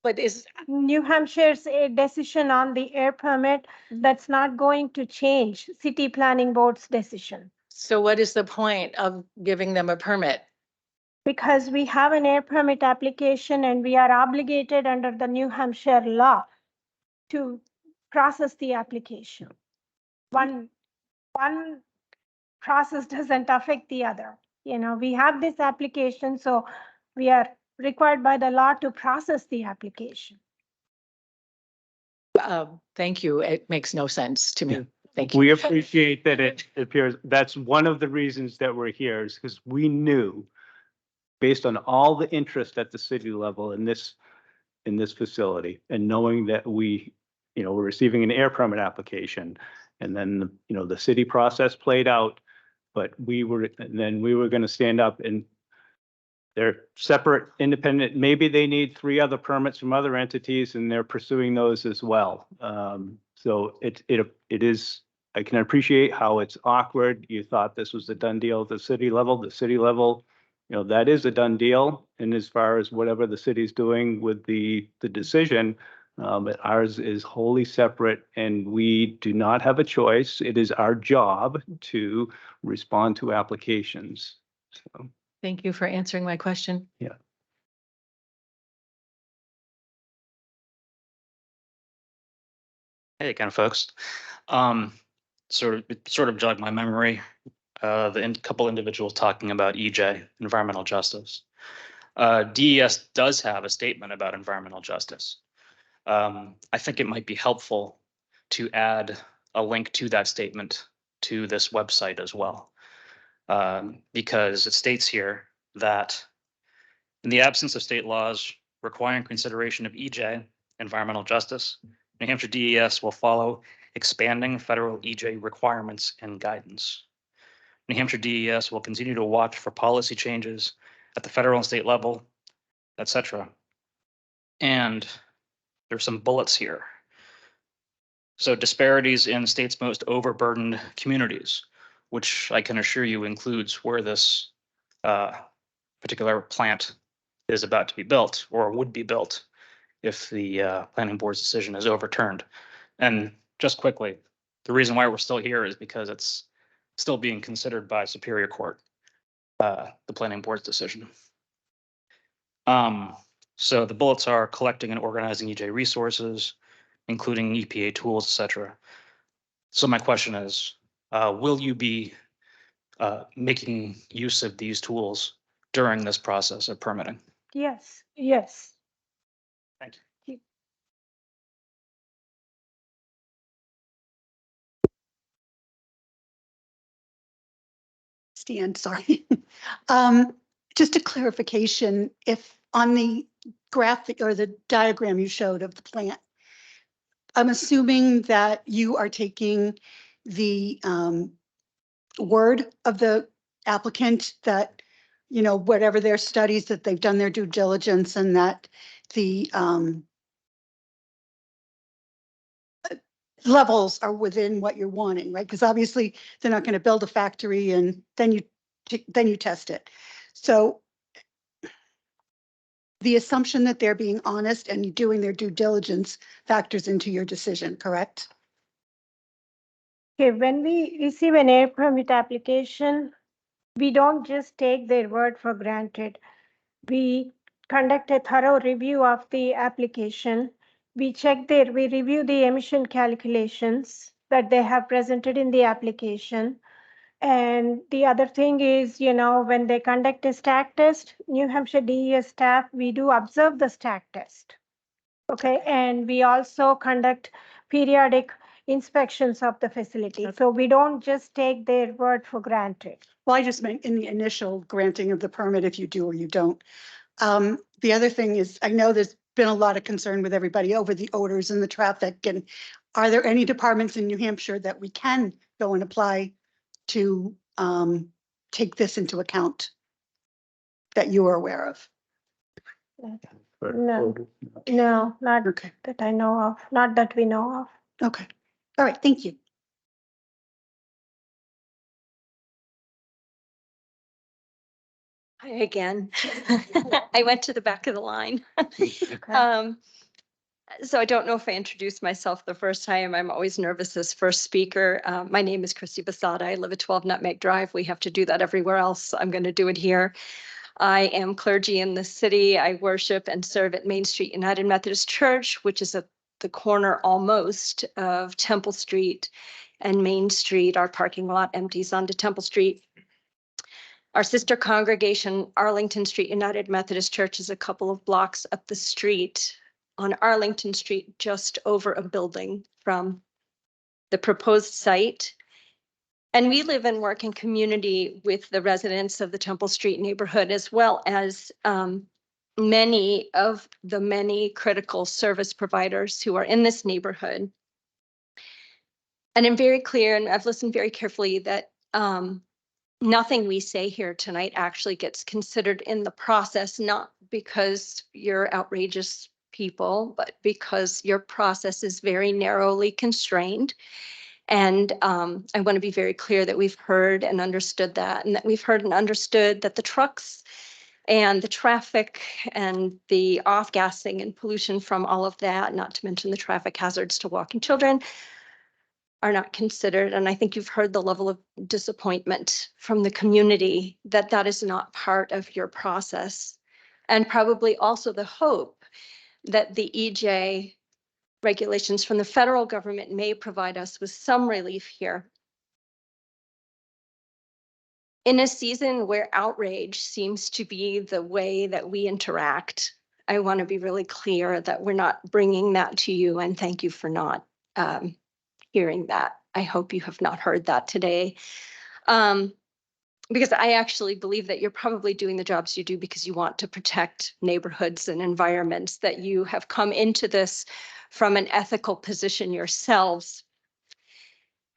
S15: But is
S4: New Hampshire's decision on the air permit, that's not going to change city planning board's decision.
S15: so what is the point of giving them a permit?
S4: Because we have an air permit application and we are obligated under the New Hampshire law to process the application. One process doesn't affect the other. We have this application, so we are required by the law to process the application.
S15: Thank you. It makes no sense to me. Thank you.
S7: We appreciate that it appears, that's one of the reasons that we're here, is because we knew, based on all the interest at the city level in this facility, and knowing that we're receiving an air permit application, and then, the city process played out, but we were going to stand up, and they're separate, independent. Maybe they need 3 other permits from other entities, and they're pursuing those as well. So it is, I can appreciate how it's awkward. You thought this was a done deal at the city level. The city level, that is a done deal. And as far as whatever the city's doing with the decision, but ours is wholly separate, and we do not have a choice. It is our job to respond to applications. So.
S15: Thank you for answering my question.
S7: Yeah.
S5: Hey again, folks. Sort of jogged my memory. The couple individuals talking about EJ, environmental justice. DES does have a statement about environmental justice. I think it might be helpful to add a link to that statement to this website as well, because it states here that in the absence of state laws requiring consideration of EJ, environmental justice, New Hampshire DES will follow expanding federal EJ requirements and guidance. New Hampshire DES will continue to watch for policy changes at the federal and state level, etc. And there's some bullets here. So disparities in state's most overburdened communities, which I can assure you includes where this particular plant is about to be built or would be built if the planning board's decision is overturned. And just quickly, the reason why we're still here is because it's still being considered by Superior Court, the planning board's decision. So the bullets are collecting and organizing EJ resources, including EPA tools, etc. So my question is, will you be making use of these tools during this process of permitting?
S4: Yes, yes.
S5: Thank you.
S16: Stan, sorry. Just a clarification, if on the graphic or the diagram you showed of the plant, I'm assuming that you are taking the word of the applicant that, you know, whatever their studies, that they've done their due diligence and that the levels are within what you're wanting, right? Because obviously they're not going to build a factory and then you test it. So the assumption that they're being honest and doing their due diligence factors into your decision, correct?
S4: Okay, when we receive an air permit application, we don't just take their word for granted. We conduct a thorough review of the application. We review the emission calculations that they have presented in the application. And the other thing is, you know, when they conduct a stack test, New Hampshire DES staff, we do observe the stack test. Okay, and we also conduct periodic inspections of the facility. Okay. So we don't just take their word for granted.
S16: Well, I just meant in the initial granting of the permit, if you do or you don't. The other thing is, I know there's been a lot of concern with everybody over the odors and the traffic. And are there any departments in New Hampshire that we can go and apply to take this into account that you are aware of?
S4: No, no, not
S16: Okay.
S4: that I know of, not that we know of.
S16: Okay. All right. Thank you.
S3: Hi again. I went to the back of the line. So I don't know if I introduced myself the first time. I'm always nervous as first speaker. My name is Christy Basada. I live at 12 Nutmeg Drive. We have to do that everywhere else. I'm going to do it here. I am clergy in the city. I worship and serve at Main Street United Methodist Church, which is at the corner almost of Temple Street and Main Street. Our parking lot empties onto Temple Street. Our sister congregation, Arlington Street United Methodist Church, is a couple of blocks up the street on Arlington Street, just over a building from the proposed site. And we live and work in community with the residents of the Temple Street neighborhood, as well as many of the many critical service providers who are in this neighborhood. And I'm very clear, and I've listened very carefully, that nothing we say here tonight actually gets considered in the process, not because you're outrageous people, but because your process is very narrowly constrained. And I want to be very clear that we've heard and understood that, and that we've heard and understood that the trucks and the traffic and the off-gassing and pollution from all of that, not to mention the traffic hazards to walking children, are not considered. And I think you've heard the level of disappointment from the community that that is not part of your process. And probably also the hope that the EJ regulations from the federal government may provide us with some relief here. In a season where outrage seems to be the way that we interact, I want to be really clear that we're not bringing that to you, and thank you for not hearing that. I hope you have not heard that today. Because I actually believe that you're probably doing the jobs you do because you want to protect neighborhoods and environments, that you have come into this from an ethical position yourselves.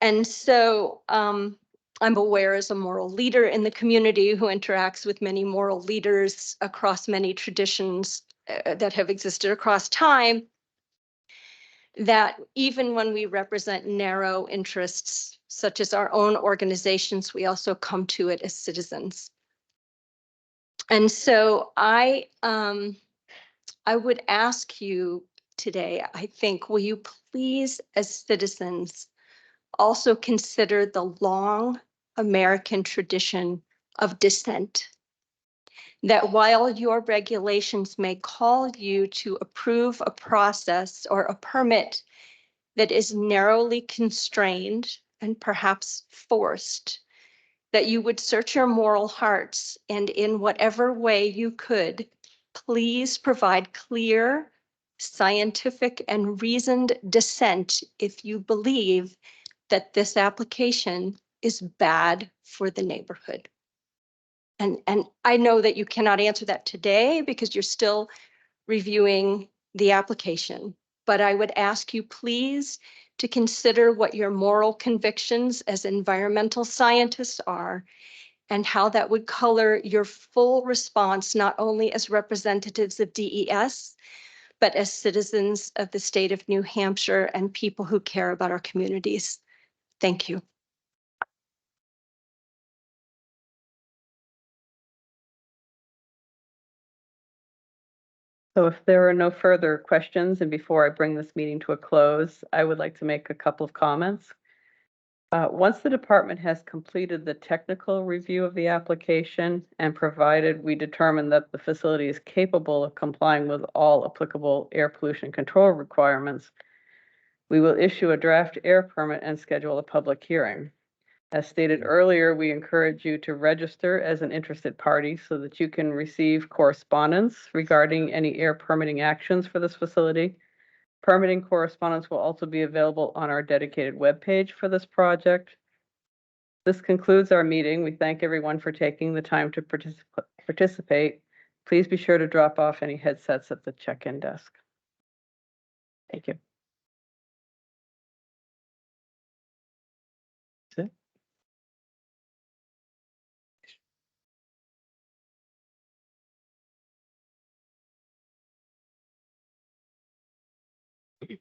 S3: And so I'm aware as a moral leader in the community who interacts with many moral leaders across many traditions that have existed across time, that even when we represent narrow interests, such as our own organizations, we also come to it as citizens. And so I would ask you today, I think, will you please, as citizens, also consider the long American tradition of dissent? That while your regulations may call you to approve a process or a permit that is narrowly constrained and perhaps forced, that you would search your moral hearts and in whatever way you could, please provide clear, scientific, and reasoned dissent if you believe that this application is bad for the neighborhood. And I know that you cannot answer that today because you're still reviewing the application, but I would ask you please to consider what your moral convictions as environmental scientists are and how that would color your full response, not only as representatives of DES, but as citizens of the state of New Hampshire and people who care about our communities. Thank you.
S1: So if there are no further questions, and before I bring this meeting to a close, I would like to make a couple of comments. Once the department has completed the technical review of the application and provided we determine that the facility is capable of complying with all applicable air pollution control requirements, we will issue a draft air permit and schedule a public hearing. As stated earlier, we encourage you to register as an interested party so that you can receive correspondence regarding any air permitting actions for this facility. Permitting correspondence will also be available on our dedicated webpage for this project. This concludes our meeting. We thank everyone for taking the time to participate. Please be sure to drop off any headsets at the check-in desk. Thank you. That's it.